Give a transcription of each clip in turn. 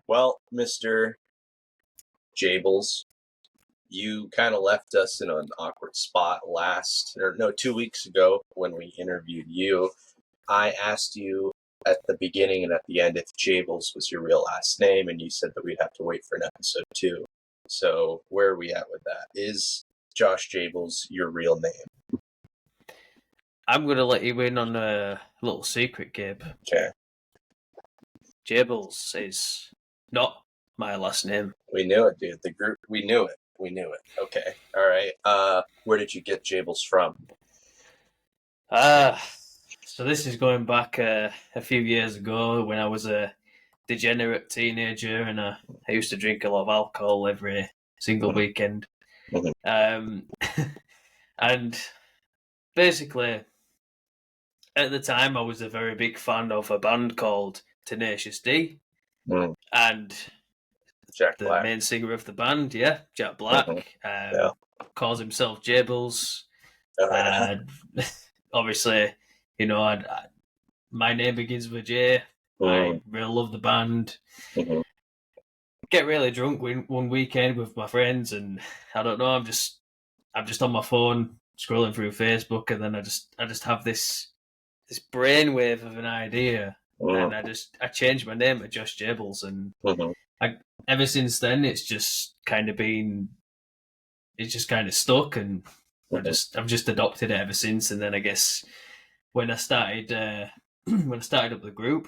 Well, Mr. Jables, you kind of left us in an awkward spot 2 weeks ago when we interviewed you. I asked you at the beginning and at the end if Jables was your real last name, and you said that we'd have to wait for an episode 2. So where are we at with that? Is Josh Jables your real name? I'm going to let you in on a little secret, Gabe. Okay. Jables is not my last name. We knew it, dude. The group, we knew it. Okay. All right. Where did you get Jables from? So this is going back a few years ago when I was a degenerate teenager and I used to drink a lot of alcohol every single weekend. And basically, at the time, I was a very big fan of a band called Tenacious D. And Jack the Black. main singer of the band, Jack Black, calls himself Jables. Obviously, my name begins with J. I really love the band. Get really drunk one weekend with my friends, and I don't know. I'm just on my phone scrolling through Facebook, and then I just have this brainwave of an idea, and I changed my name to Josh Jables, and ever since then it's just kind of stuck, and I've just adopted it ever since. And then I guess when I started up the group,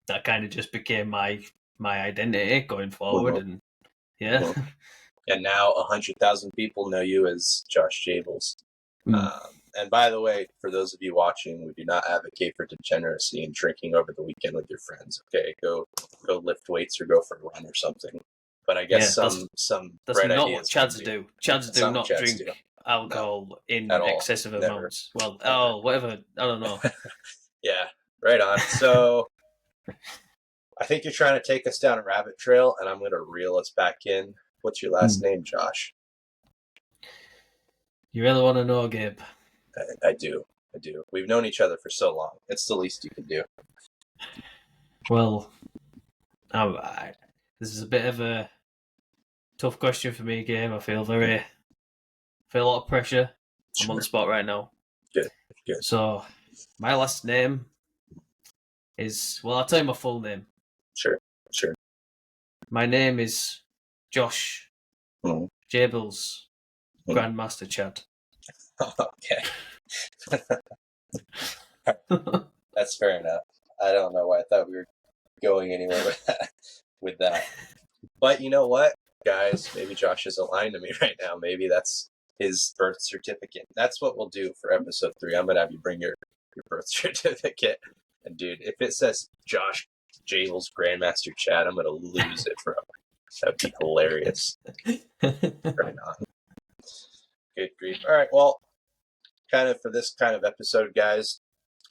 that kind of just became my identity going forward, and yeah. And now 100,000 people know you as Josh Jables. And by the way, for those of you watching, we do not advocate for degeneracy and drinking over the weekend with your friends. Okay, go lift weights or go for a run or something. But I guess some that's bright not ideas what Chads do. Chads do not drink alcohol in excessive amounts. Well, whatever. I don't know. Yeah, right on. So I think you're trying to take us down a rabbit trail, and I'm going to reel us back in. What's your last name, Josh? You really want to know, Gabe? I do. We've known each other for so long. It's the least you can do. Well, this is a bit of a tough question for me, Gabe. I feel a lot of pressure. Sure. I'm on the spot right now. Good. So, my last name is... Well, I'll tell you my full name. Sure. My name is Josh Jables, Grandmaster Chad. Okay. That's fair enough. I don't know why I thought we were going anywhere with that. But you know what, guys? Maybe Josh isn't lying to me right now. Maybe that's his birth certificate. That's what we'll do for episode 3. I'm going to have you bring your birth certificate. And dude, if it says Josh Jables Grandmaster Chad, I'm going to lose it, bro. That would be hilarious. Right on. Good grief. All right, well, kind of for this kind of episode, guys,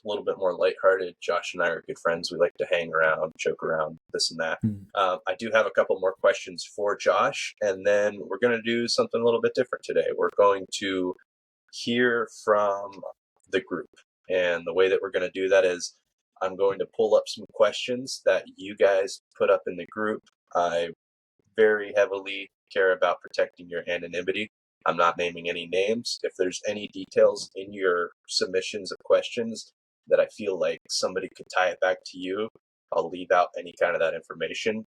a little bit more lighthearted. Josh and I are good friends. We like to hang around, joke around, this and that. I do have a couple more questions for Josh, and then we're going to do something a little bit different today. We're going to hear from the group, and the way that we're going to do that is I'm going to pull up some questions that you guys put up in the group. I very heavily care about protecting your anonymity. I'm not naming any names. If there's any details in your submissions of questions that I feel like somebody could tie it back to you, I'll leave out any kind of that information.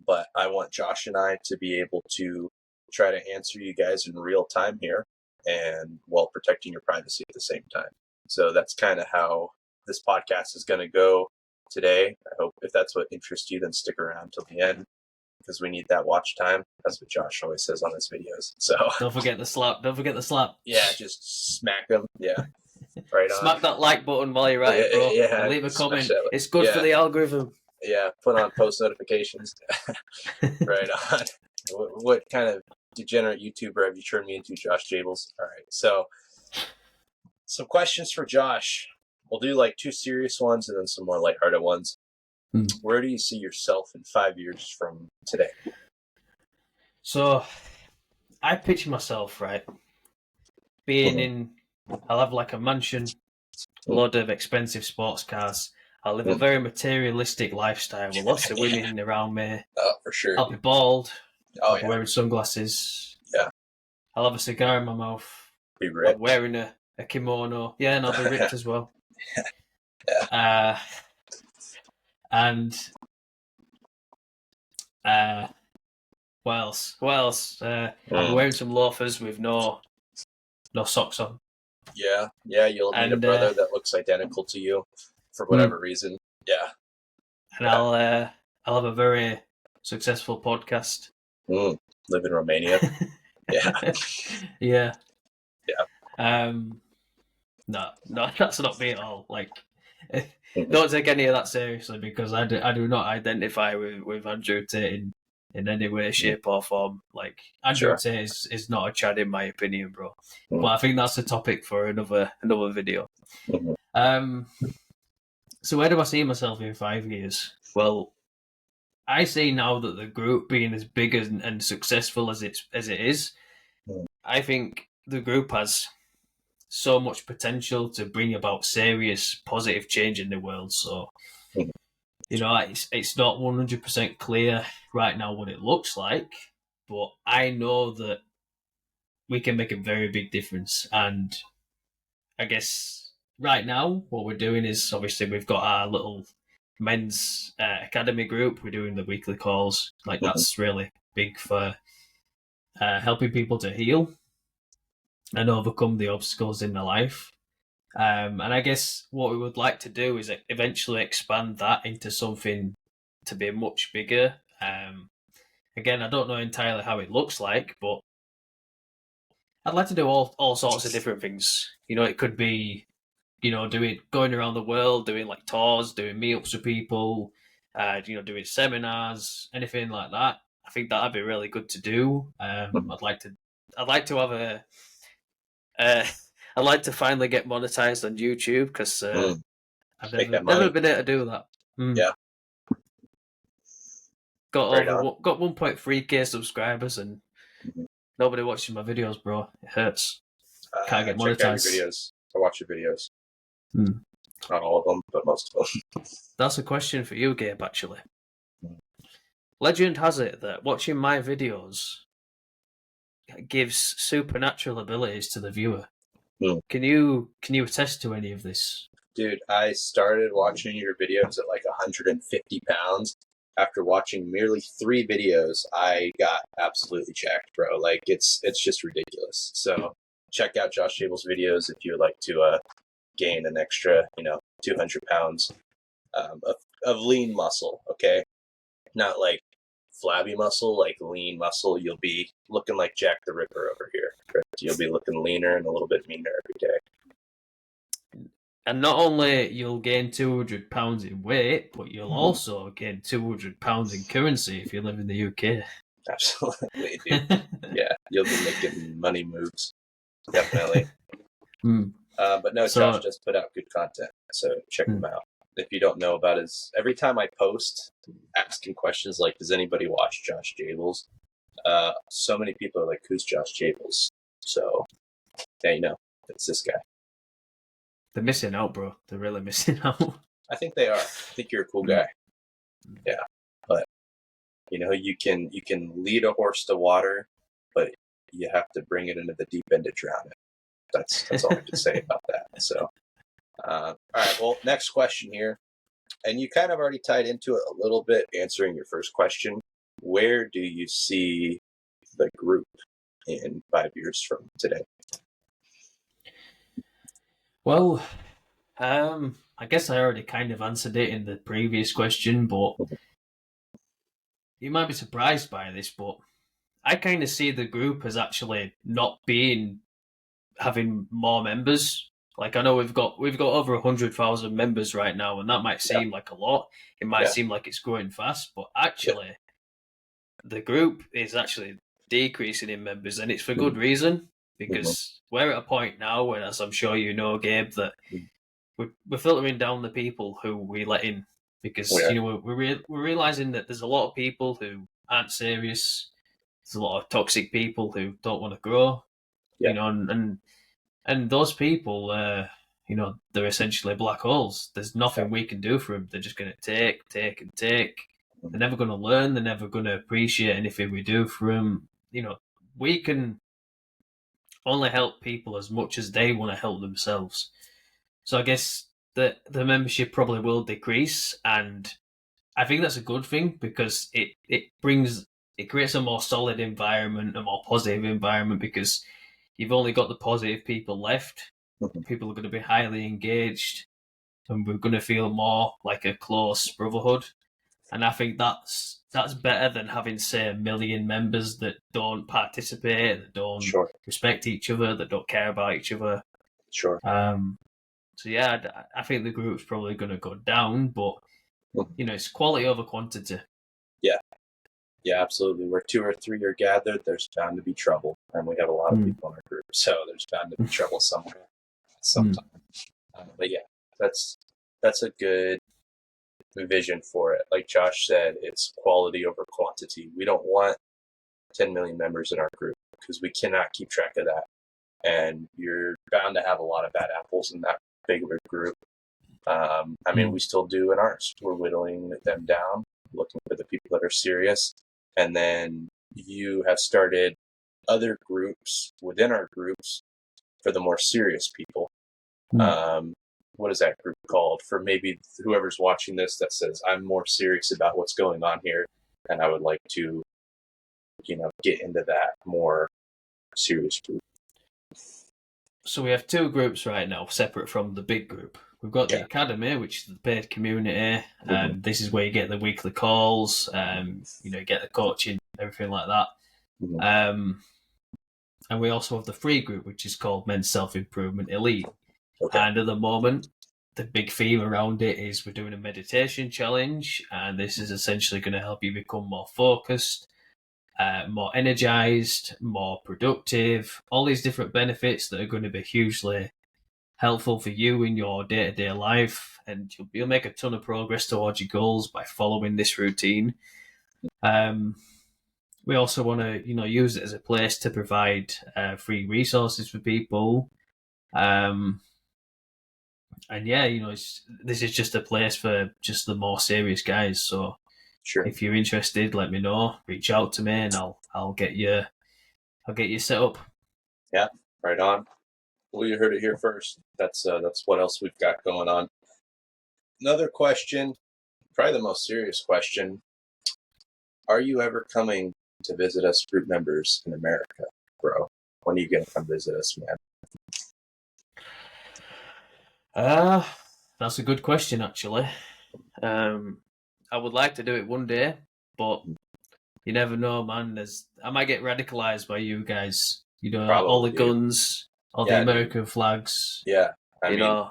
But I want Josh and I to be able to try to answer you guys in real time here, and while protecting your privacy at the same time. So that's kind of how this podcast is going to go today. I hope if that's what interests you, then stick around till the end, because we need that watch time. That's what Josh always says on his videos. So don't forget the slap. Yeah, just smack them. Yeah, right on. Smack that like button while you're at it, bro. Yeah, and leave a comment. It's good for the algorithm. Yeah, put on post notifications. Right on. What kind of degenerate YouTuber have you turned me into, Josh Jables? All right, so some questions for Josh. We'll do like 2 serious ones and then some more lighthearted ones. Where do you see yourself in 5 years from today? So, I picture myself, right, being in... I'll have like a mansion, a load of expensive sports cars. I live a very materialistic lifestyle with lots of women around me. Oh, for sure. I'll be bald. Oh, I'll be wearing sunglasses. Yeah. I'll have a cigar in my mouth. Be ripped. I'm wearing a kimono. Yeah, and I'll be ripped as well. Yeah. What else? I'll be wearing some loafers with no socks on. Yeah, you'll need a brother that looks identical to you for whatever reason. Yeah. And I'll have a very successful podcast. Live in Romania. Yeah. Yeah. Yeah. No, that's not me at all. Like, don't take any of that seriously, because I do not identify with Andrew Tate in any way, shape, or form. Like, Andrew Tate is not a Chad, in my opinion, bro. But I think that's a topic for another video. So where do I see myself in 5 years? Well, I see now that the group being as big and successful as it is, I think the group has so much potential to bring about serious positive change in the world. So, it's not 100% clear right now what it looks like, but I know that we can make a very big difference. And I guess right now what we're doing is, obviously, we've got our little men's academy group. We're doing the weekly calls. Like, that's really big for helping people to heal and overcome the obstacles in their life. And I guess what we would like to do is eventually expand that into something to be much bigger. Again, I don't know entirely how it looks like, but I'd like to do all sorts of different things. It could be, going around the world, doing like tours, doing meetups with people, doing seminars, anything like that. I think that'd be really good to do. I'd like to have a. I'd like to finally get monetized on YouTube, because I've never been able to do that. Yeah. Got 1.3k subscribers and nobody watching my videos, bro. It hurts. Can't get monetized. Check out your videos. I watch your videos. Not all of them, but most of them. That's a question for you, Gabe, actually. Legend has it that watching my videos gives supernatural abilities to the viewer. Can you attest to any of this? Dude, I started watching your videos at like 150 pounds. After watching merely 3 videos, I got absolutely jacked, bro. Like, it's just ridiculous. So check out Josh Jables' videos if you would like to gain an extra, 200 pounds of lean muscle, okay? Not like flabby muscle, like lean muscle. You'll be looking like Jack the Ripper over here. You'll be looking leaner and a little bit meaner every day. And not only you'll gain 200 pounds in weight, but you'll also gain 200 pounds in currency if you live in the UK. Absolutely, dude. Yeah, you'll be making money moves. Definitely. But no, Josh does put out good content, so check him out. If you don't know about every time I post asking questions like, does anybody watch Josh Jables? So many people are like, who's Josh Jables? So, yeah, it's this guy. They're missing out, bro. They're really missing out. I think they are. I think you're a cool guy. Yeah, but you can lead a horse to water, but you have to bring it into the deep end to drown it. That's all I can say about that. So, all right. Well, next question here, and you kind of already tied into it a little bit, answering your first question. Where do you see the group in 5 years from today? Well, I guess I already kind of answered it in the previous question, but you might be surprised by this, but I kind of see the group as actually not having more members. Like, I know we've got over 100,000 members right now, and that might seem like a lot. It might seem like it's growing fast, but actually, the group is actually decreasing in members, and it's for good reason, because we're at a point now where, as I'm sure you know, Gabe, that we're filtering down the people who we let in, because we're realizing that there's a lot of people who aren't serious. There's a lot of toxic people who don't want to grow, and those people, they're essentially black holes. There's nothing we can do for them. They're just going to take, and take. They're never going to learn. They're never going to appreciate anything we do for them. We can only help people as much as they want to help themselves. So I guess the membership probably will decrease, and I think that's a good thing because it creates a more solid environment, a more positive environment, because you've only got the positive people left. People are going to be highly engaged, and we're going to feel more like a close brotherhood. And I think that's better than having, say, 1 million members that don't participate, that don't respect each other, that don't care about each other. Sure. So yeah, I think the group's probably going to go down, but it's quality over quantity. Yeah, absolutely. Where 2 or 3 are gathered, there's bound to be trouble, and we have a lot of people in our group, so there's bound to be trouble somewhere, sometime. But yeah, that's a good vision for it. Like Josh said, it's quality over quantity. We don't want 10 million members in our group because we cannot keep track of that, and you're bound to have a lot of bad apples in that big of a group. I mean, we still do in ours. We're whittling them down, looking for the people that are serious. And then you have started other groups within our groups for the more serious people. What is that group called? For maybe whoever's watching this that says, I'm more serious about what's going on here, and I would like to, get into that more serious group. So we have 2 groups right now, separate from the big group. We've got the Academy, which is the paid community. This is where you get the weekly calls, you get the coaching, everything like that. And we also have the free group, which is called Men's Self-Improvement Elite. And at the moment, the big theme around it is we're doing a meditation challenge, and this is essentially going to help you become more focused, more energized, more productive, all these different benefits that are going to be hugely helpful for you in your day-to-day life, and you'll make a ton of progress towards your goals by following this routine. We also want to, use it as a place to provide free resources for people. And yeah, this is just a place for just the more serious guys. So if you're interested, let me know. Reach out to me, and I'll get you set up. Yeah, right on. Well, you heard it here first. That's what else we've got going on. Another question, probably the most serious question. Are you ever coming to visit us, group members in America, bro? When are you going to come visit us, man? That's a good question, actually. I would like to do it one day, but you never know, man. I might get radicalized by you guys. Probably, all the guns, all the American flags. Yeah, I know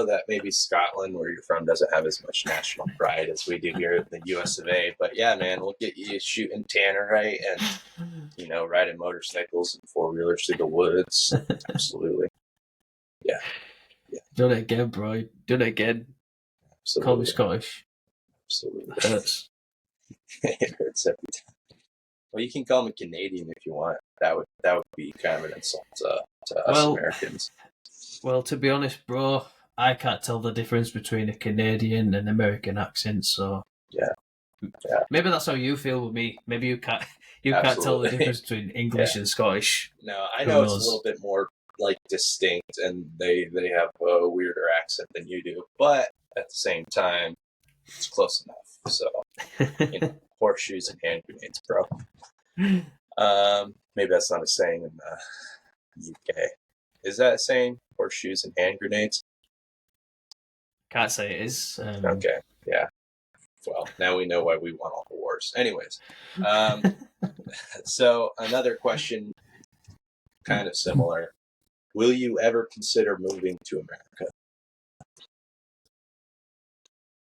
that maybe Scotland, where you're from, doesn't have as much national pride as we do here in the US of A. But yeah, man, we'll get you shooting tannerite and riding motorcycles and 4-wheelers through the woods. Absolutely. Yeah. Done it again, bro. Done it again. Absolutely. Call me Scottish. Absolutely. It hurts. It hurts every time. Well, you can call me Canadian if you want. That would be kind of an insult to us Americans. Well, to be honest, bro, I can't tell the difference between a Canadian and American accent. So yeah. Maybe that's how you feel with me. Maybe you can't tell the difference between English and Scottish. No, I know it's a little bit more distinct, and they have a weirder accent than you do, but at the same time, it's close enough. So, horseshoes and hand grenades, bro. Maybe that's not a saying in the UK. Is that a saying? Horseshoes and hand grenades? Can't say it is. Okay, yeah. Well, now we know why we won all the wars. Anyways, so another question, kind of similar. Will you ever consider moving to America?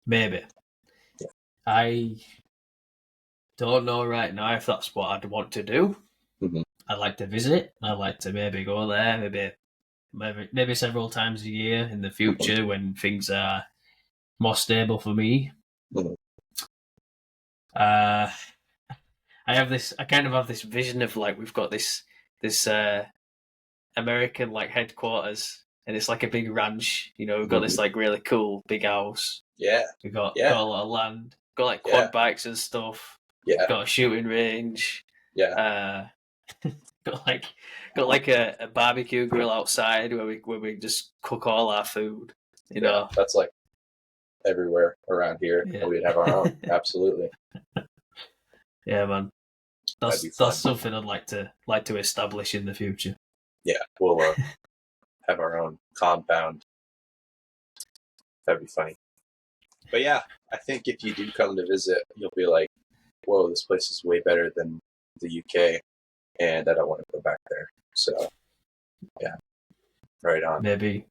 Maybe. Yeah. I don't know right now if that's what I'd want to do. I'd like to visit. I'd like to maybe go there, maybe several times a year in the future when things are more stable for me. I kind of have this vision of we've got this American like headquarters, and it's like a big ranch. You know, we've got this like really cool big house. Yeah. We got Yeah. a lot of land. Got like quad bikes and stuff. Yeah. Got a shooting range. Yeah. Got like a barbecue grill outside where we just cook all our food. You know, that's like everywhere around here. Yeah. We'd have our own. Absolutely. Yeah, man. That'd be That's fun. something I'd like to establish in the future. Yeah, we'll have our own compound. That'd be funny. But yeah, I think if you do come to visit, you'll be like, whoa, this place is way better than the UK, and I don't want to go back there. So, yeah, right on. Maybe.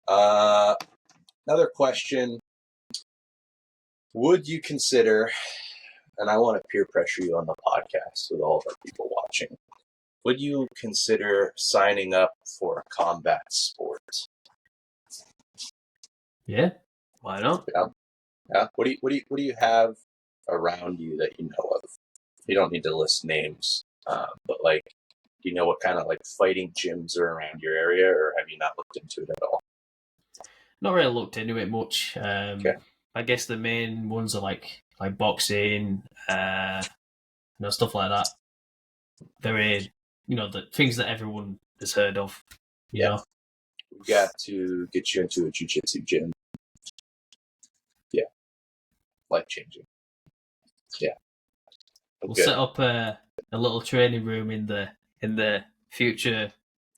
Another question. Would you consider, and I want to peer pressure you on the podcast with all of our people watching, would you consider signing up for a combat sport? Yeah, why not? Yeah. What do you have around you that you know of? You don't need to list names, but like, do you know what kind of like fighting gyms are around your area, or have you not looked into it at all? Not really looked into it much. Okay. I guess the main ones are like boxing, stuff like that. Very, the things that everyone has heard of. You know. We got to get you into a jiu-jitsu gym. Yeah. Life-changing. Yeah. We'll set up a little training room in the future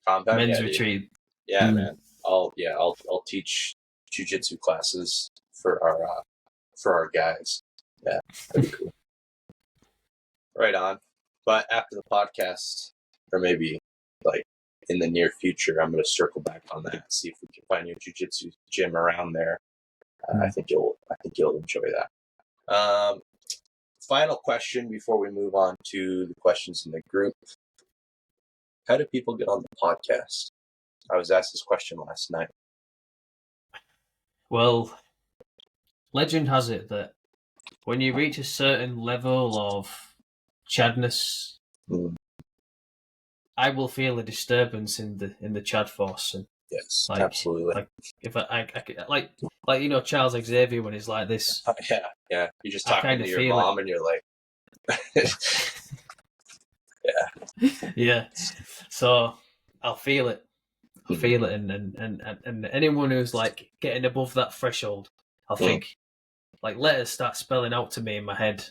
compound men's retreat. Yeah, man. I'll teach jiu-jitsu classes for our guys. Yeah, that'd be cool. Right on. But after the podcast, or maybe like in the near future, I'm going to circle back on that, see if we can find you a jiu-jitsu gym around there. I think you'll enjoy that. Final question before we move on to the questions in the group. How do people get on the podcast? I was asked this question last night. Well, legend has it that when you reach a certain level of chadness, I will feel a disturbance in the Chad force. And yes, absolutely. Like if I like Charles Xavier when he's like this. Yeah. You're just talking to your mom and you're like, yeah. So I'll feel it. I'll feel it, and anyone who's like getting above that threshold, I'll think like letters start spelling out to me in my head,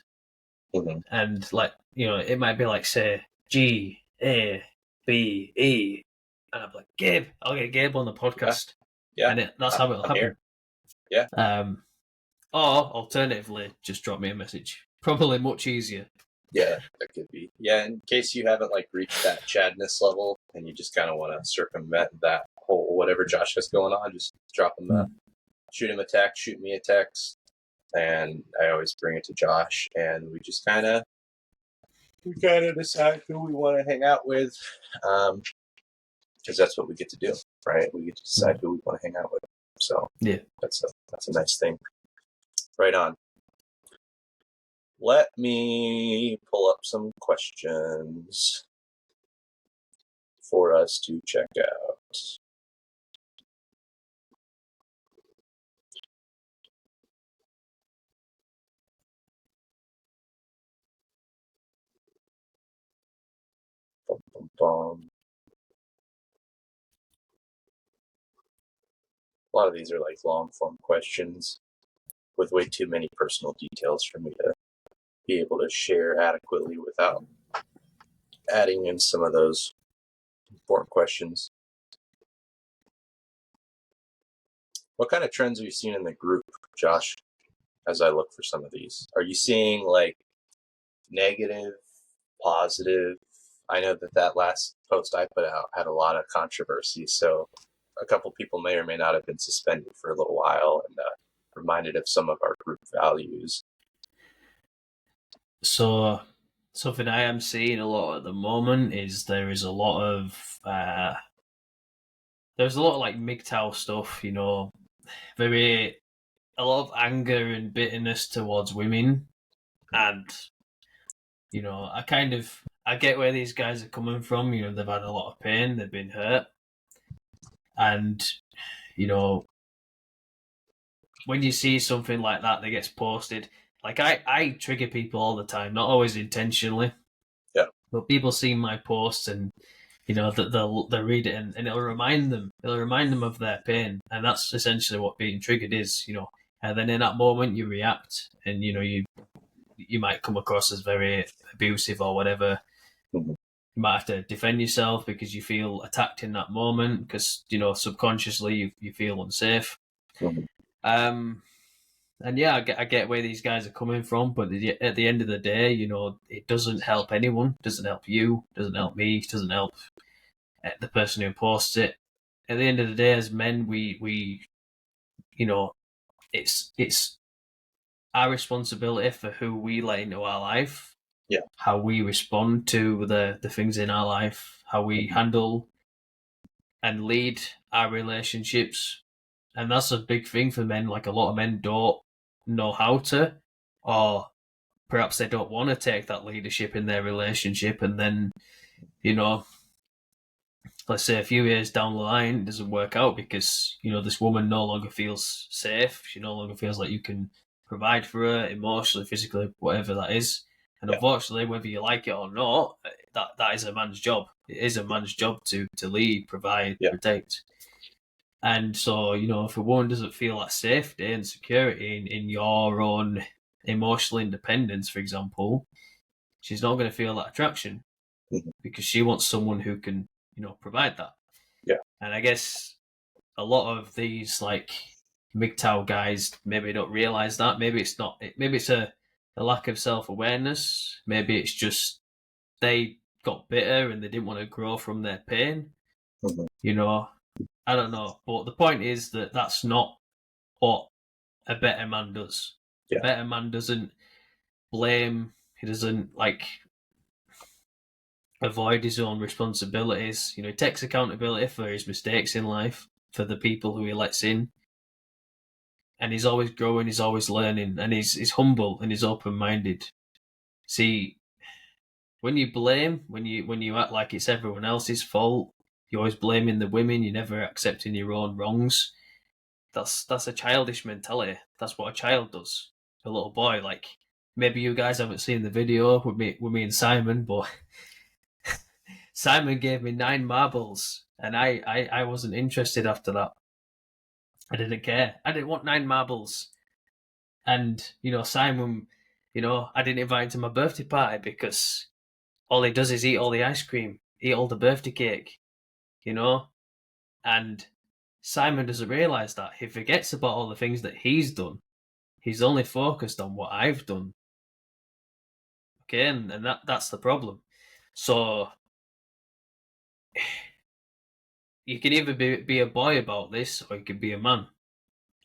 and like it might be like say GABE, and I'm like Gabe. I'll get Gabe on the podcast. Yeah. And that's how it'll happen. Here. Yeah. Or alternatively, just drop me a message. Probably much easier. Yeah, that could be. Yeah, in case you haven't like reached that Chadness level and you just kind of want to circumvent that whole whatever Josh has going on, just drop him shoot him a text, shoot me a text, and I always bring it to Josh, and we just kind of decide who we want to hang out with, because that's what we get to do, right? We get to decide who we want to hang out with. So yeah, that's a nice thing. Right on. Let me pull up some questions for us to check out. Bum, bum, bum. A lot of these are like long form questions with way too many personal details for me to be able to share adequately without adding in some of those important questions. What kind of trends have you seen in the group, Josh, as I look for some of these? Are you seeing like negative, positive? I know that last post I put out had a lot of controversy, so a couple people may or may not have been suspended for a little while and reminded of some of our group values. So something I am seeing a lot at the moment is there's a lot of like MGTOW stuff, a lot of anger and bitterness towards women, and I I get where these guys are coming from. You know, they've had a lot of pain, they've been hurt, and you know, when you see something like that gets posted, like I trigger people all the time, not always intentionally. Yeah. But people see my posts and you know that they'll read it and it'll remind them of their pain, and that's essentially what being triggered is, you know. And then in that moment you react, and you know you might come across as very abusive or whatever. Mm-hmm. You might have to defend yourself because you feel attacked in that moment because you know subconsciously you feel unsafe. Mm-hmm. And yeah, I get where these guys are coming from, but at the end of the day, you know, it doesn't help anyone. It doesn't help you. It doesn't help me. It doesn't help the person who posts it. At the end of the day, as men, we you know, it's our responsibility for who we let into our life. Yeah. How we respond to the things in our life, how we handle and lead our relationships. And that's a big thing for men. Like a lot of men don't know how to, or perhaps they don't want to take that leadership in their relationship. And then, you know, let's say a few years down the line, it doesn't work out because, you know, this woman no longer feels safe. She no longer feels like you can provide for her emotionally, physically, whatever that is. And unfortunately, whether you like it or not, that is a man's job. It is a man's job to lead, provide, protect. And so, you know, if a woman doesn't feel that safety and security in your own emotional independence, for example, she's not going to feel that attraction because she wants someone who can, you know, provide that. Yeah. And I guess a lot of these like MGTOW guys maybe don't realize that. Maybe it's not. Maybe it's a lack of self-awareness. Maybe it's just they got bitter and they didn't want to grow from their pain. Mm-hmm. You know, I don't know. But the point is that that's not what a better man does. Yeah. A better man doesn't blame. He doesn't like avoid his own responsibilities. You know, he takes accountability for his mistakes in life, for the people who he lets in. And he's always growing, he's always learning, and he's humble and he's open-minded. See, when you blame, when you act like it's everyone else's fault, you're always blaming the women, you're never accepting your own wrongs. That's a childish mentality. That's what a child does. A little boy, like maybe you guys haven't seen the video with me and Simon, but Simon gave me 9 marbles, and I wasn't interested after that. I didn't care. I didn't want 9 marbles. And, you know, Simon, you know, I didn't invite him to my birthday party because all he does is eat all the ice cream, eat all the birthday cake, you know? And Simon doesn't realise that. He forgets about all the things that he's done. He's only focused on what I've done. Okay, and that's the problem. So you can either be a boy about this or you can be a man.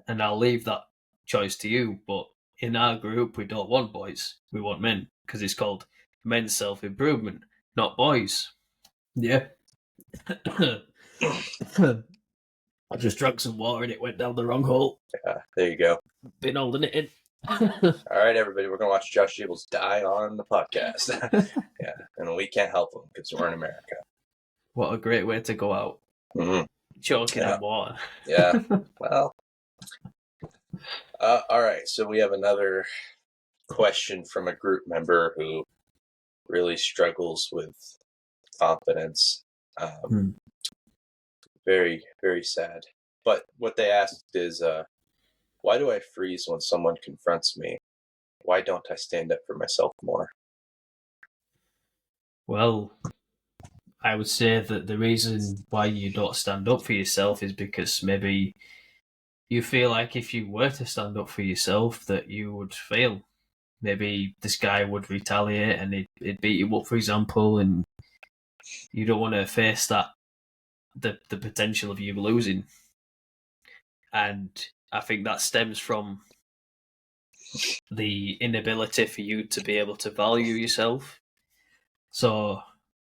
And I'll leave that choice to you. But in our group, we don't want boys. We want men because it's called men's self-improvement, not boys. Yeah. I just drank some water and it went down the wrong hole. Yeah, there you go. Been holding it in. All right, everybody, we're going to watch Josh Jables die on the podcast. Yeah, and we can't help him because we're in America. What a great way to go out. Mm-hmm. Choking in water. Yeah, well. All right, so we have another question from a group member who really struggles with confidence. Very, very sad. But what they asked is, why do I freeze when someone confronts me? Why don't I stand up for myself more? Well, I would say that the reason why you don't stand up for yourself is because maybe you feel like if you were to stand up for yourself that you would fail. Maybe this guy would retaliate and he'd beat you up, for example, and you don't want to face that, the potential of you losing. And I think that stems from the inability for you to be able to value yourself. So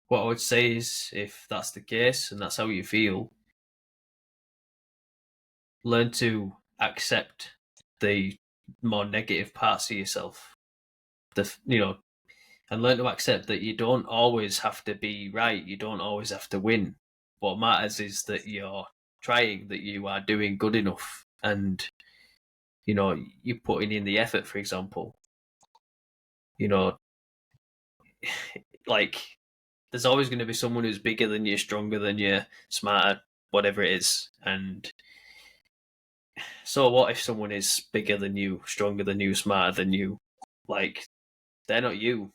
what I would say is, if that's the case and that's how you feel, learn to accept the more negative parts of yourself. You know, and learn to accept that you don't always have to be right. You don't always have to win. What matters is that you're trying, that you are doing good enough, and you're putting in the effort. For example, you know, like there's always going to be someone who's bigger than you, stronger than you, smarter, whatever it is. And so, what if someone is bigger than you, stronger than you, smarter than you? Like, they're not you.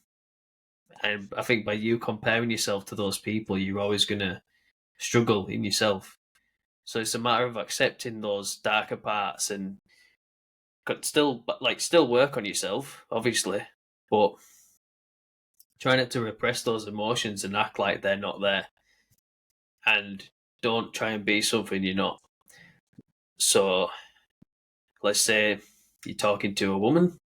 And I think by you comparing yourself to those people, you're always going to struggle in yourself. So it's a matter of accepting those darker parts and still work on yourself, obviously, but try not to repress those emotions and act like they're not there. And don't try and be something you're not. So let's say you're talking to a woman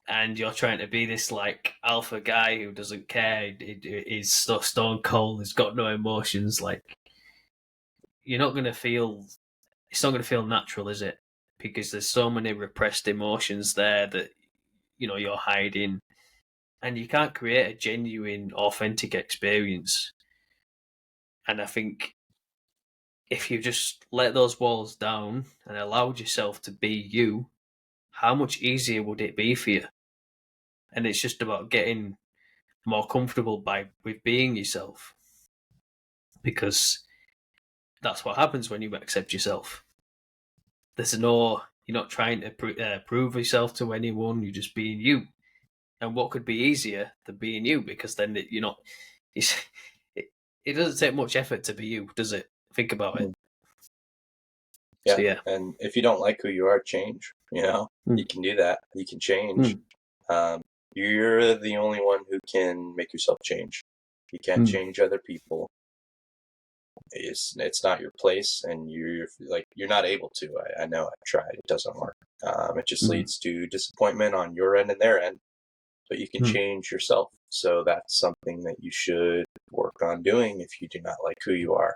and you're trying to be this like alpha guy who doesn't care, is stone cold, has got no emotions. Like, you're not going to feel, it's not going to feel natural, is it? Because there's so many repressed emotions there that you're hiding, and you can't create a genuine, authentic experience. And I think if you just let those walls down and allowed yourself to be you, how much easier would it be for you? And it's just about getting more comfortable with being yourself, because that's what happens when you accept yourself. You're not trying to prove yourself to anyone. You're just being you. And what could be easier than being you? Because then you're not. It doesn't take much effort to be you, does it? Think about it. Yeah. So, yeah. And if you don't like who you are, change. You can do that. You can change. You're the only one who can make yourself change. You can't change other people. It's not your place, and you're not able to. I know I've tried. It doesn't work. It just leads to disappointment on your end and their end. But you can change yourself. So that's something that you should work on doing if you do not like who you are.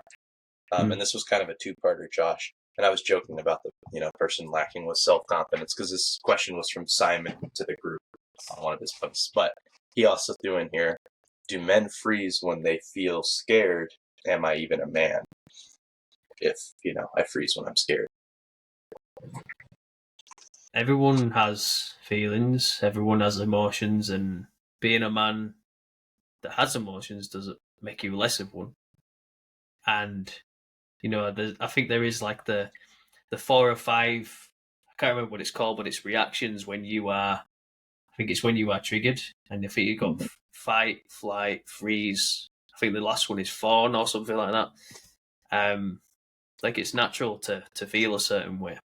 And this was kind of a two-parter, Josh. And I was joking about the person lacking with self-confidence, because this question was from Simon to the group on one of his posts. But he also threw in here, do men freeze when they feel scared? Am I even a man? If, I freeze when I'm scared. Everyone has feelings, everyone has emotions, and being a man that has emotions doesn't make you less of one. And, I think there is like the 4 or 5, I can't remember what it's called, but it's reactions when you are, I think it's when you are triggered. And I think you've got fight, flight, freeze. I think the last one is fawn or something like that. Like, it's natural to feel a certain way,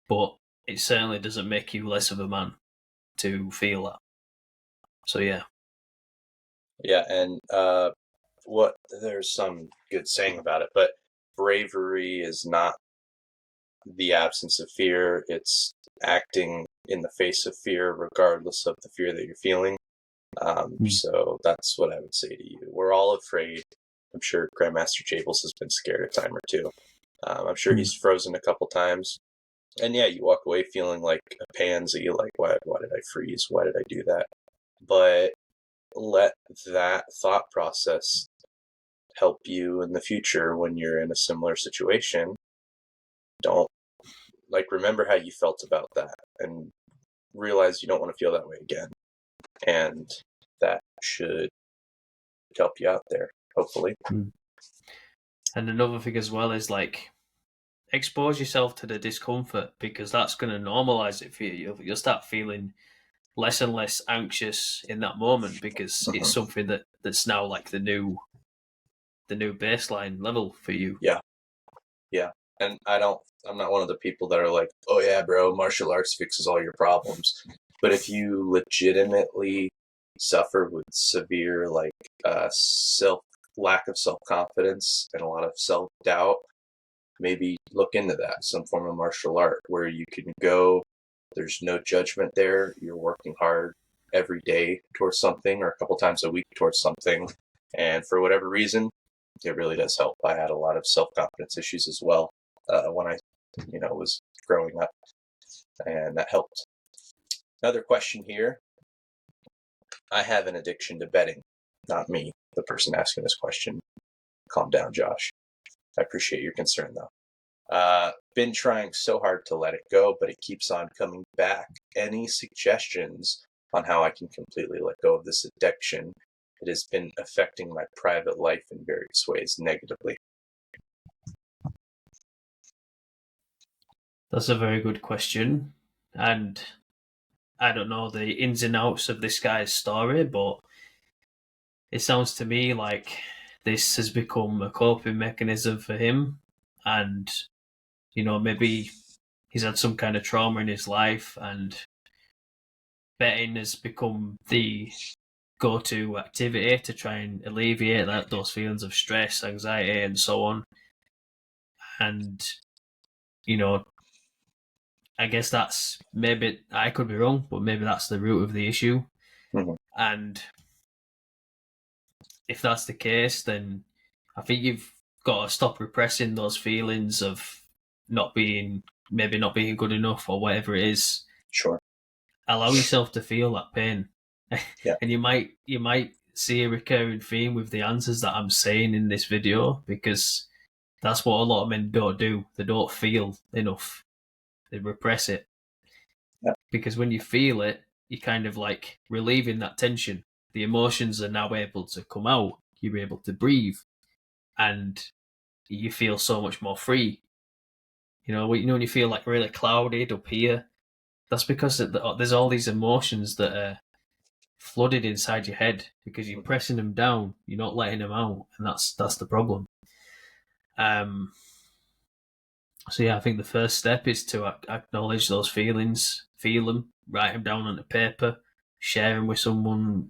but it certainly doesn't make you less of a man to feel that. So, yeah. Yeah, and there's some good saying about it, but bravery is not the absence of fear. It's acting in the face of fear, regardless of the fear that you're feeling. So that's what I would say to you. We're all afraid. I'm sure Grandmaster Jables has been scared a time or two. I'm sure he's frozen a couple times. And yeah, you walk away feeling like a pansy, like, why did I freeze? Why did I do that? But let that thought process help you in the future when you're in a similar situation. Don't, remember how you felt about that and realize you don't want to feel that way again. And that should help you out there, hopefully. And another thing as well is, expose yourself to the discomfort, because that's going to normalize it for you. You'll start feeling less and less anxious in that moment, because it's something that's now like the new baseline level for you. Yeah. And I'm not one of the people that are like, oh yeah, bro, martial arts fixes all your problems. But if you legitimately suffer with severe lack of self-confidence and a lot of self-doubt, maybe look into that, some form of martial art where you can go, there's no judgment there, you're working hard every day towards something, or a couple times a week towards something, and for whatever reason, it really does help. I had a lot of self-confidence issues as well when I was growing up, and that helped. Another question here, I have an addiction to betting, not me, the person asking this question. Calm down, Josh. I appreciate your concern, though. Been trying so hard to let it go, but it keeps on coming back. Any suggestions on how I can completely let go of this addiction? It has been affecting my private life in various ways negatively. That's a very good question. And I don't know the ins and outs of this guy's story, but it sounds to me like this has become a coping mechanism for him. And, maybe he's had some kind of trauma in his life, and betting has become the go-to activity to try and alleviate those feelings of stress, anxiety, and so on. And, I guess that's, maybe I could be wrong, but maybe that's the root of the issue. Mm-hmm. And if that's the case, then I think you've got to stop repressing those feelings of maybe not being good enough or whatever it is. Sure. Allow yourself to feel that pain. Yeah. And you might see a recurring theme with the answers that I'm saying in this video, because that's what a lot of men don't do. They don't feel enough. They repress it. Yeah. Because when you feel it, you're kind of like relieving that tension. The emotions are now able to come out. You're able to breathe, and you feel so much more free. When you feel like really clouded up here, that's because there's all these emotions that are flooded inside your head because you're pressing them down. You're not letting them out, and that's the problem. So yeah, I think the first step is to acknowledge those feelings, feel them, write them down on the paper, share them with someone.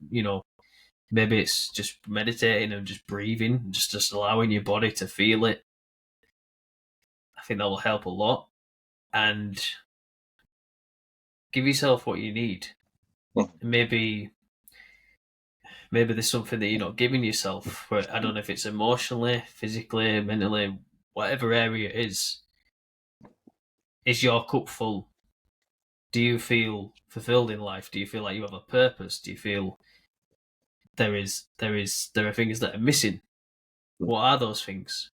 Maybe it's just meditating and just breathing, just allowing your body to feel it. I think that will help a lot. And give yourself what you need. Maybe there's something that you're not giving yourself. I don't know if it's emotionally, physically, mentally, whatever area it is. Is your cup full? Do you feel fulfilled in life? Do you feel like you have a purpose? Do you feel there are things that are missing? What are those things?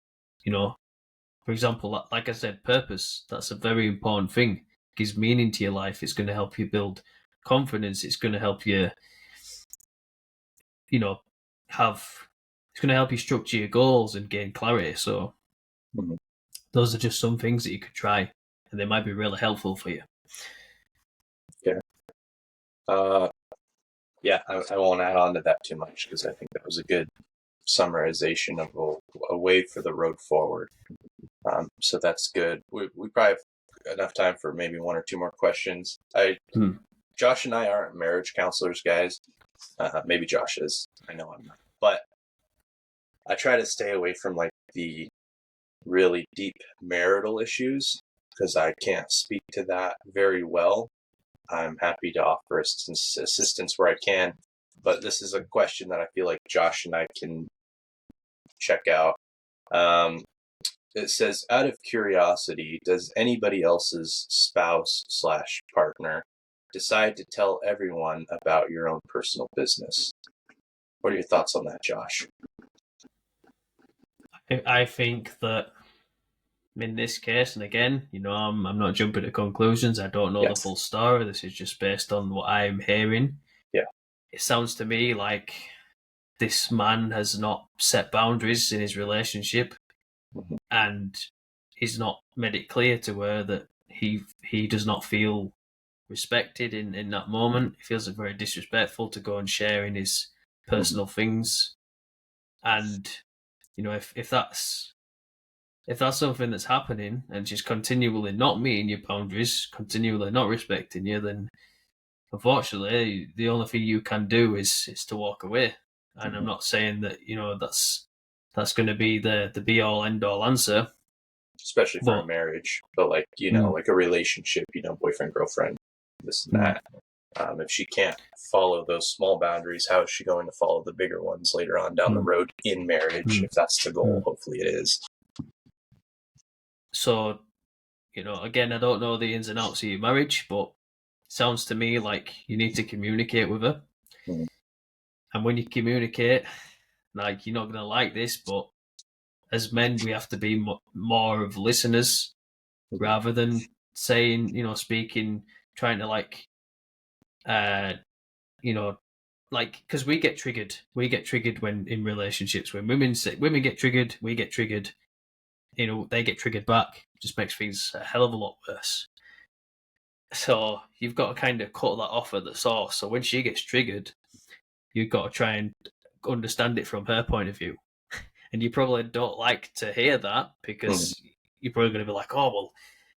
For example, like I said, purpose. That's a very important thing. It gives meaning to your life. It's going to help you build confidence. It's going to help you, it's going to help you structure your goals and gain clarity. So those are just some things that you could try, and they might be really helpful for you. Yeah. I won't add on to that too much because I think that was a good summarization of a way for the road forward. So that's good. We probably have enough time for maybe one or two more questions. Josh and I aren't marriage counselors, guys. Maybe Josh is. I know I'm not. But I try to stay away from like the really deep marital issues because I can't speak to that very well. I'm happy to offer assistance where I can, but this is a question that I feel like Josh and I can check out. It says, out of curiosity, does anybody else's spouse/partner decide to tell everyone about your own personal business? What are your thoughts on that, Josh? I think that in this case, and again, I'm not jumping to conclusions. I don't know the full story. This is just based on what I'm hearing. Yeah. It sounds to me like this man has not set boundaries in his relationship, and he's not made it clear to her that he does not feel respected in that moment. He feels it very disrespectful to go and sharing his personal things. And if that's something that's happening and she's continually not meeting your boundaries, continually not respecting you, then unfortunately the only thing you can do is to walk away. And I'm not saying that that's going to be the be all end all answer, especially for a marriage, but like like a relationship, boyfriend, girlfriend, this and that. If she can't follow those small boundaries, how is she going to follow the bigger ones later on down the road in marriage? If that's the goal, hopefully it is. So, again, I don't know the ins and outs of your marriage, but it sounds to me like you need to communicate with her. And when you communicate, like, you're not going to like this, but as men, we have to be more of listeners rather than saying, speaking, trying to like, like, because we get triggered. We get triggered when in relationships. When women get triggered, we get triggered. They get triggered back. It just makes things a hell of a lot worse. So you've got to kind of cut that off at the source. So when she gets triggered, you've got to try and understand it from her point of view. And you probably don't like to hear that because you're probably going to be like, oh,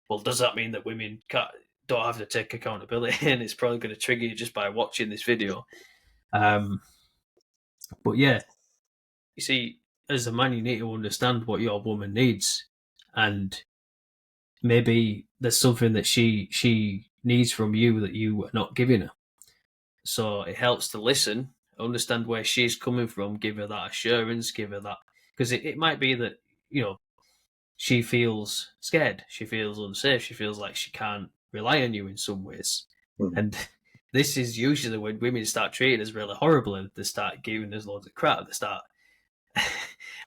well, does that mean that women don't have to take accountability? And it's probably going to trigger you just by watching this video. But yeah, you see, as a man, you need to understand what your woman needs, and maybe there's something that she needs from you that you are not giving her. So it helps to listen, understand where she's coming from, give her that assurance, give her that, because it might be that she feels scared, she feels unsafe, she feels like she can't rely on you in some ways, and this is usually when women start treating us really horribly. They start giving us loads of crap. They start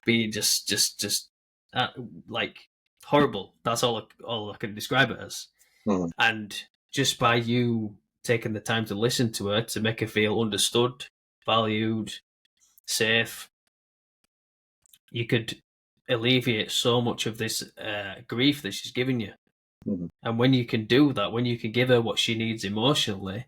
being just like horrible. That's all I can describe it as. And just by you taking the time to listen to her, to make her feel understood, valued, safe, you could alleviate so much of this grief that she's giving you. And when you can do that, when you can give her what she needs emotionally,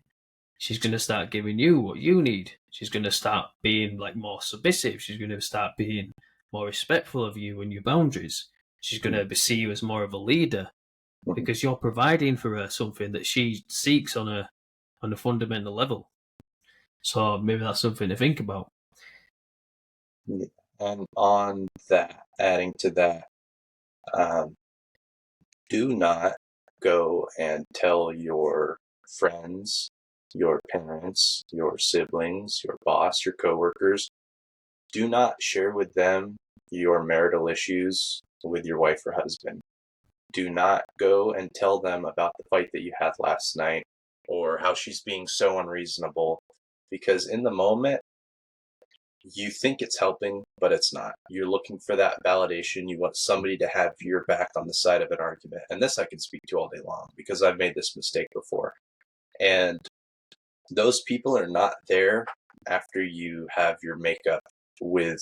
she's going to start giving you what you need. She's going to start being like more submissive. She's going to start being more respectful of you and your boundaries. She's going to see you as more of a leader because you're providing for her something that she seeks on a fundamental level. So maybe that's something to think about. Yeah. And on that, adding to that, do not go and tell your friends, your parents, your siblings, your boss, your coworkers. Do not share with them your marital issues with your wife or husband. Do not go and tell them about the fight that you had last night or how she's being so unreasonable, because in the moment, you think it's helping, but it's not. You're looking for that validation. You want somebody to have your back on the side of an argument. And this I can speak to all day long because I've made this mistake before. And those people are not there after you have your makeup with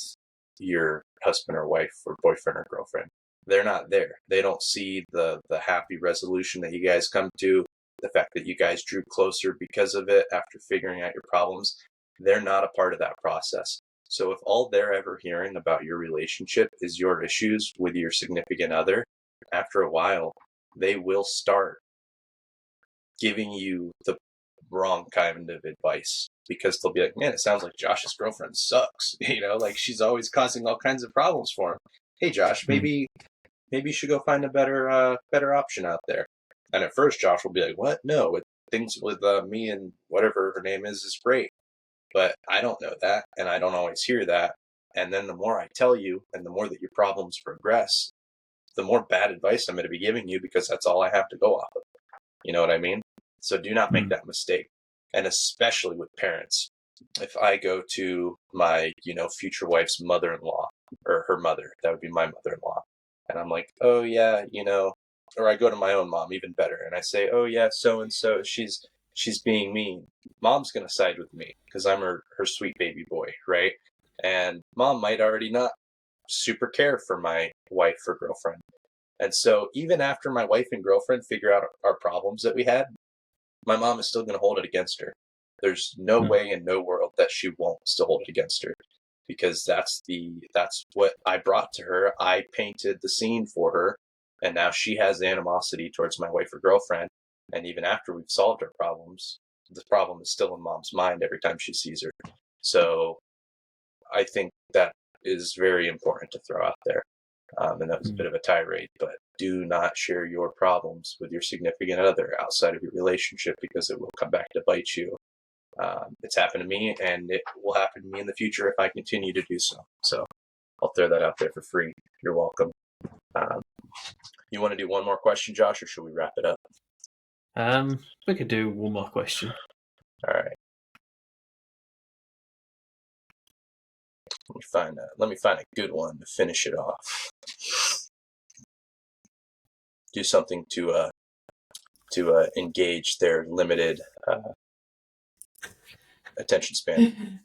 your husband or wife or boyfriend or girlfriend. They're not there. They don't see the happy resolution that you guys come to, the fact that you guys drew closer because of it after figuring out your problems. They're not a part of that process. So if all they're ever hearing about your relationship is your issues with your significant other, after a while, they will start giving you the wrong kind of advice because they'll be like, man, it sounds like Josh's girlfriend sucks. Like she's always causing all kinds of problems for him. Hey, Josh, maybe you should go find a better option out there. And at first, Josh will be like, what? No, things with me and whatever her name is great. But I don't know that, and I don't always hear that. And then the more I tell you, and the more that your problems progress, the more bad advice I'm going to be giving you because that's all I have to go off of. You know what I mean? So do not make that mistake. And especially with parents. If I go to my, future wife's mother-in-law, or her mother, that would be my mother-in-law. And I'm like, oh yeah, or I go to my own mom, even better. And I say, oh yeah, so-and-so, she's being mean. Mom's going to side with me because I'm her sweet baby boy, right? And mom might already not super care for my wife or girlfriend. And so even after my wife and girlfriend figure out our problems that we had, my mom is still going to hold it against her. There's no way in no world that she won't still hold it against her, because that's what I brought to her. I painted the scene for her, and now she has animosity towards my wife or girlfriend. And even after we've solved our problems, the problem is still in mom's mind every time she sees her. So I think that is very important to throw out there. And that was a bit of a tirade, but do not share your problems with your significant other outside of your relationship, because it will come back to bite you. It's happened to me, and it will happen to me in the future if I continue to do so. So I'll throw that out there for free. You're welcome. You want to do one more question, Josh, or should we wrap it up? We could do one more question. All right. Let me find a good one to finish it off. Do something to engage their limited attention span.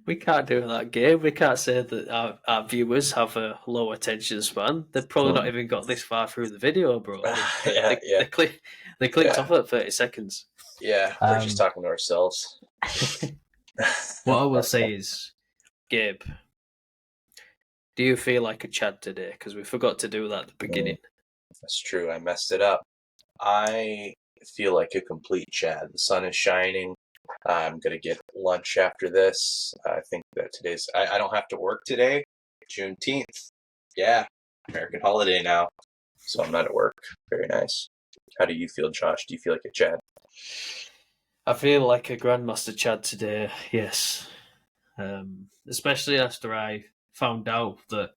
We can't do that, Gabe. We can't say that our viewers have a low attention span. They've probably not even got this far through the video, bro. They clicked off at 30 seconds. Yeah, we're just talking to ourselves. What I will say is, Gabe, do you feel like a Chad today? Because we forgot to do that at the beginning. That's true. I messed it up. I feel like a complete Chad. The sun is shining. I'm going to get lunch after this. I think that I don't have to work today. Juneteenth. Yeah. American holiday now. So I'm not at work. Very nice. How do you feel, Josh? Do you feel like a Chad? I feel like a Grandmaster Chad today, yes. Especially after I found out that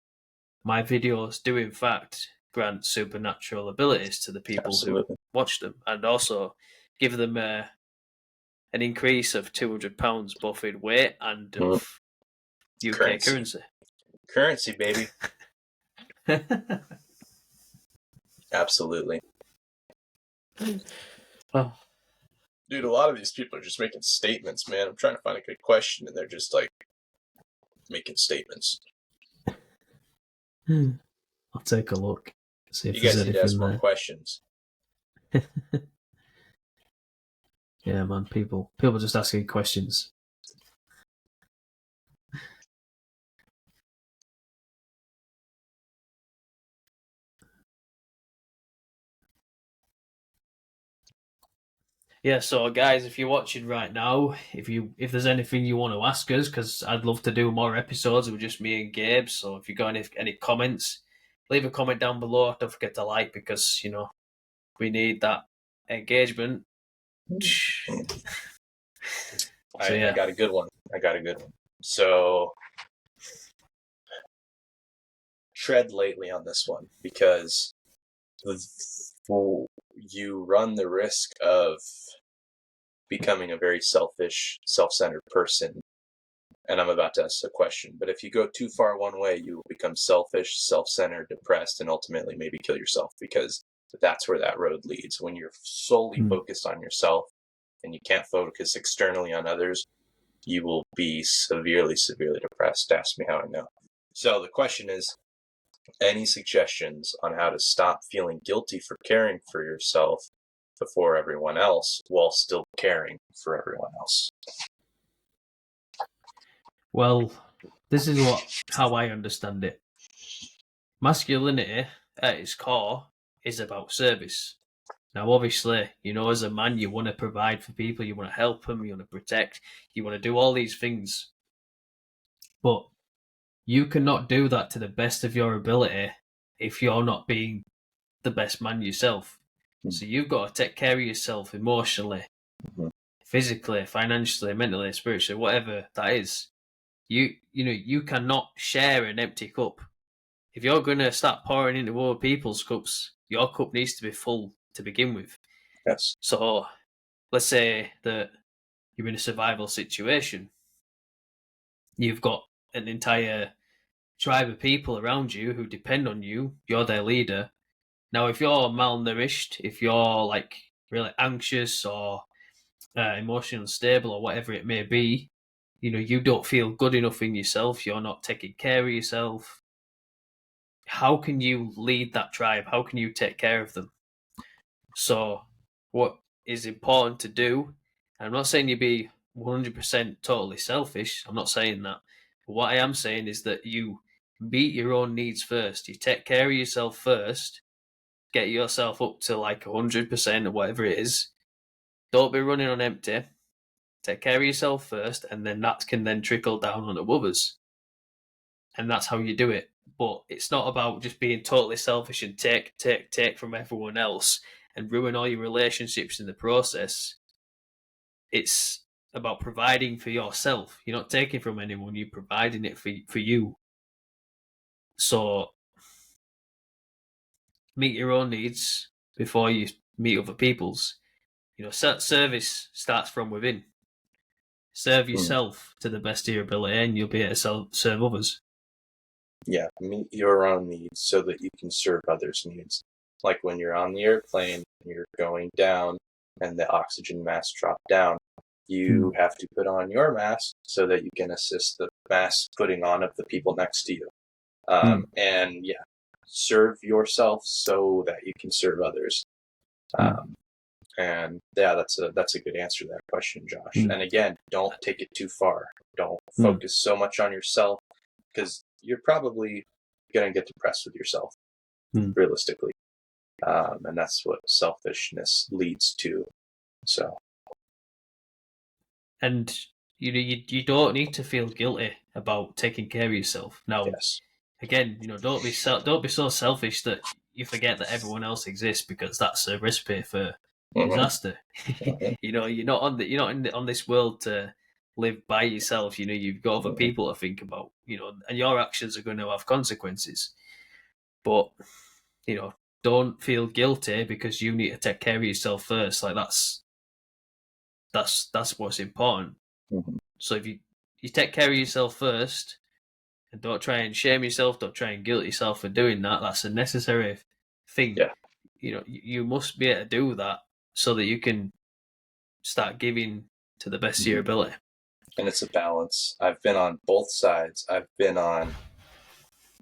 my videos do in fact grant supernatural abilities to the people who watch them, and also give them an increase of £200 both in weight and of UK currency. Currency, baby. Absolutely. Oh. Dude, a lot of these people are just making statements, man. I'm trying to find a good question, and they're just like making statements. I'll take a look. See if you there's guys need to ask anything more questions. Yeah, man. People just asking questions. Yeah, so guys, if you're watching right now, if there's anything you want to ask us, because I'd love to do more episodes with just me and Gabe. So if you got any comments, leave a comment down below. Don't forget to like, because we need that engagement. I got a good one. So tread lightly on this one, because you run the risk of becoming a very selfish, self-centered person. And I'm about to ask a question, but if you go too far one way, you will become selfish, self-centered, depressed, and ultimately maybe kill yourself, because that's where that road leads. When you're solely focused on yourself and you can't focus externally on others, you will be severely, severely depressed. Ask me how I know. So the question is, any suggestions on how to stop feeling guilty for caring for yourself before everyone else while still caring for everyone else? Well, this is how I understand it. Masculinity, at its core, is about service. Now, obviously, as a man, you want to provide for people, you want to help them, you want to protect, you want to do all these things. But you cannot do that to the best of your ability if you're not being the best man yourself. So you've got to take care of yourself emotionally, physically, financially, mentally, spiritually, whatever that is. You cannot share an empty cup. If you're going to start pouring into other people's cups, your cup needs to be full to begin with. Yes. So let's say that you're in a survival situation. You've got an entire tribe of people around you who depend on you. You're their leader. Now, if you're malnourished, if you're like really anxious or emotionally unstable or whatever it may be, you don't feel good enough in yourself. You're not taking care of yourself. How can you lead that tribe? How can you take care of them? So what is important to do, I'm not saying you be 100% totally selfish. I'm not saying that. But what I am saying is that you meet your own needs first. You take care of yourself first. Get yourself up to like 100% or whatever it is. Don't be running on empty. Take care of yourself first, and then that can then trickle down onto others. And that's how you do it. But it's not about just being totally selfish and take from everyone else and ruin all your relationships in the process. It's about providing for yourself. You're not taking from anyone, you're providing it for you. So meet your own needs before you meet other people's. Service starts from within. serve yourself to the best of your ability, and you'll be able to serve others. Yeah, meet your own needs so that you can serve others' needs. Like when you're on the airplane, you're going down, and the oxygen mask dropped down. You have to put on your mask so that you can assist the mask putting on of the people next to you. And yeah, serve yourself so that you can serve others. And yeah, that's a good answer to that question, Josh. And again, don't take it too far. Don't focus so much on yourself, because you're probably going to get depressed with yourself, realistically. And that's what selfishness leads to. So. And you don't need to feel guilty about taking care of yourself. Now, again, don't be so selfish that you forget that everyone else exists, because that's a recipe for disaster. You're not on this world to live by yourself. You've got other people to think about. And your actions are going to have consequences. But don't feel guilty because you need to take care of yourself first. Like that's what's important. So if you take care of yourself first, and don't try and shame yourself, don't try and guilt yourself for doing that. That's a necessary thing. You must be able to do that so that you can start giving to the best of your ability. And it's a balance. I've been on both sides. I've been on,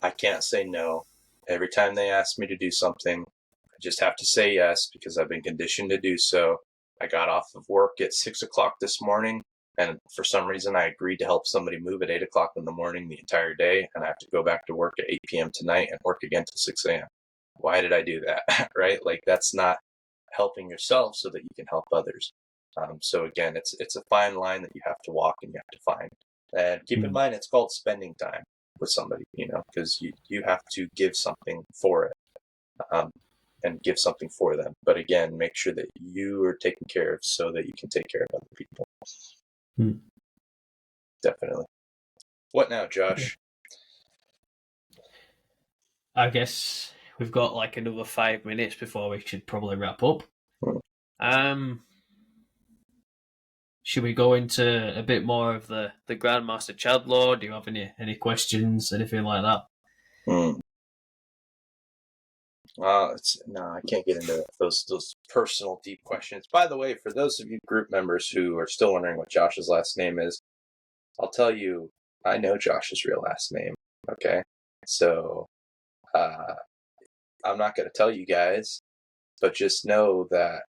I can't say no. Every time they ask me to do something, I just have to say yes because I've been conditioned to do so. I got off of work at 6 o'clock this morning, and for some reason I agreed to help somebody move at 8 o'clock in the morning the entire day, and I have to go back to work at 8 p.m. tonight and work again till 6 a.m. Why did I do that? Right? Like, that's not helping yourself so that you can help others. So again, it's a fine line that you have to walk and you have to find. And keep in mind, it's called spending time with somebody, because you have to give something for it, and give something for them. But again, make sure that you are taken care of so that you can take care of other people. Definitely. What now, Josh? I guess we've got like another 5 minutes before we should probably wrap up. Should we go into a bit more of the Grandmaster Chad Law? Do you have any questions, anything like that? No, I can't get into those personal deep questions. By the way, for those of you group members who are still wondering what Josh's last name is, I'll tell you, I know Josh's real last name. Okay, so I'm not going to tell you guys, but just know that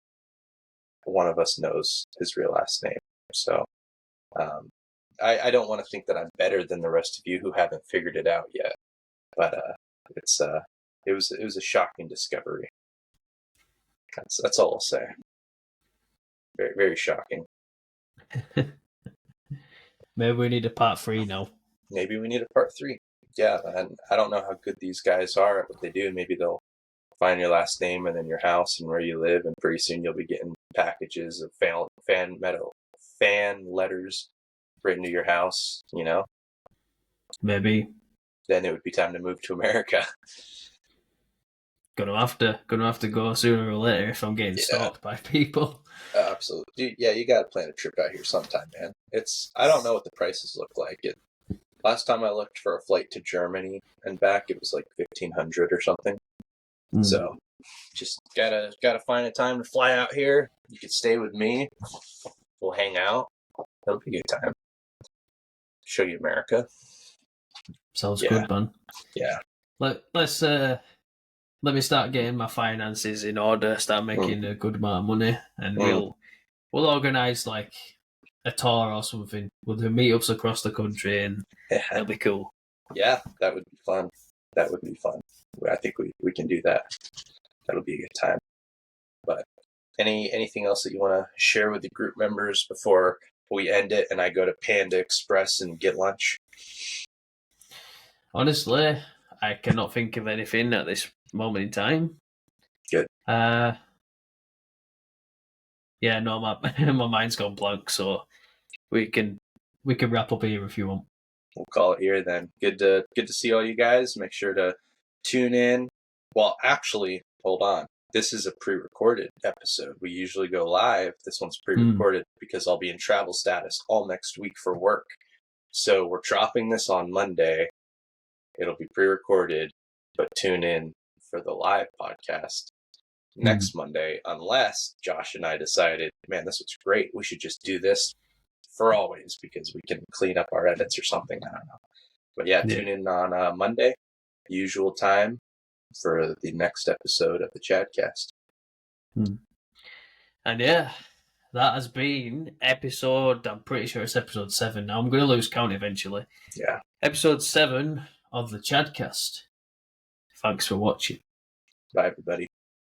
one of us knows his real last name. So I don't want to think that I'm better than the rest of you who haven't figured it out yet, but it was a shocking discovery. That's all I'll say. Very, very shocking. Maybe we need a part 3 now. Maybe we need a part 3. Yeah, and I don't know how good these guys are at what they do. Maybe they'll find your last name and then your house and where you live, and pretty soon you'll be getting packages of fan letters written to your house. Maybe. Then it would be time to move to America. Gonna have to go sooner or later if I'm getting stalked by people. Absolutely. Yeah, you got to plan a trip out here sometime, man. I don't know what the prices look like. Last time I looked for a flight to Germany and back, it was like $1,500 or something. So just gotta find a time to fly out here. You could stay with me. We'll hang out. It'll be a good time. Show you America. Sounds good, man. Yeah. Let me start getting my finances in order, start making a good amount of money, and we'll organise like a tour or something. We'll do meetups across the country, and it'll be cool. Yeah, that would be fun. I think we can do that. That'll be a good time. But anything else that you want to share with the group members before we end it and I go to Panda Express and get lunch? Honestly, I cannot think of anything at this moment in time. Good. Yeah, no, my mind's gone blank, so we can wrap up here if you want. We'll call it here then. Good to see all you guys. Make sure to tune in. Well, actually, hold on. this is a pre-recorded episode. We usually go live. This one's pre-recorded because I'll be in travel status all next week for work. So we're dropping this on Monday. It'll be pre-recorded, but tune in for the live podcast next Monday, unless Josh and I decided, man, this was great. We should just do this for always because we can clean up our edits or something. I don't know. But yeah, tune in on Monday, usual time, for the next episode of the CHADcast. And yeah, that has been episode, I'm pretty sure it's episode 7 now. I'm going to lose count eventually. Yeah. Episode 7 of the CHADcast. Thanks for watching. Bye, everybody.